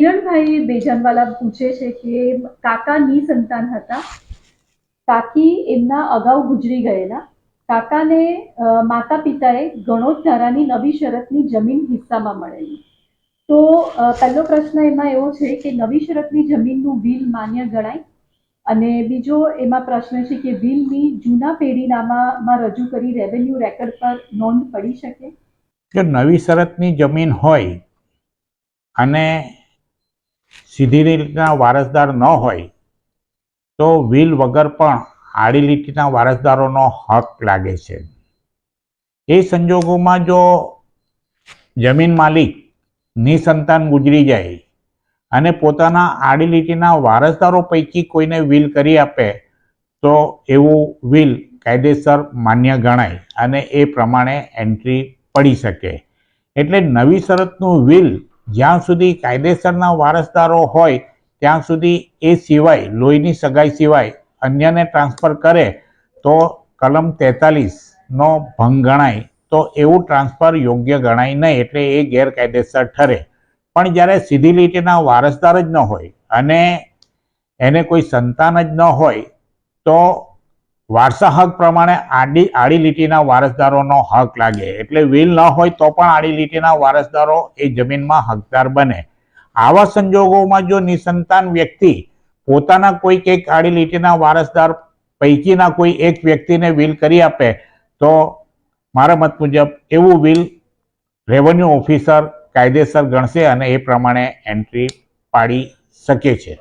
કિરણભાઈ બેજાનવાલા પૂછે છે કે કાકા નિસંતાન હતા. કાકી એમના અગાઉ ગુજરી ગયેલા. કાકાને માતા પિતાએ ગણોદધારાની નવી શરતની જમીન હિસ્સામાં મળેલી. તો પહેલો પ્રશ્ન એમાં એવો છે કે નવી શરતની જમીનનું વિલ માન્ય ગણાય, અને બીજો એમાં પ્રશ્ન છે કે વિલની જૂના પેઢીનામામાં રજૂ કરી રેવન્યુ રેકર્ડ પર નોંધ પડી શકે. જો નવી શરતની જમીન હોય અને સીધી લીટીના વારસદાર ન હોય તો વિલ વગર પણ આડી લીટીના વારસદારોનો હક લાગે છે. એ સંજોગોમાં જો જમીન માલિક નિસંતાન ગુજરી જાય અને પોતાના આડી લીટીના વારસદારો પૈકી કોઈને વિલ કરી આપે તો એવું વિલ કાયદેસર માન્ય ગણાય અને એ પ્રમાણે એન્ટ્રી પડી શકે. એટલે નવી શરતનું વિલ જ્યાં સુધી કાયદેસરના વારસદારો હોય ત્યાં સુધી એ સિવાય લોહીની સગાઈ સિવાય અન્યને ટ્રાન્સફર કરે તો કલમ 43નો ભંગ ગણાય, તો એવું ટ્રાન્સફર યોગ્ય ગણાય નહીં, એટલે એ ગેરકાયદેસર ઠરે. પણ જ્યારે સીધી લીટીના વારસદાર જ ન હોય અને એને કોઈ સંતાન જ ન હોય તો વારસા હક પ્રમાણે આડી લીટીના વારસદારોનો હક લાગે. એટલે વિલ ન હોય તો પણ આડી લીટીના વારસદારો એ જમીનમાં હકદાર બને. આવા સંજોગોમાં જો નિસંતાન વ્યક્તિ પોતાના કોઈક એક આડી લીટીના વારસદાર પૈકીના કોઈ એક વ્યક્તિને વિલ કરી આપે તો મારા મત મુજબ એવું વિલ રેવન્યુ ઓફિસર કાયદેસર ગણશે અને એ પ્રમાણે એન્ટ્રી પાડી શકે છે.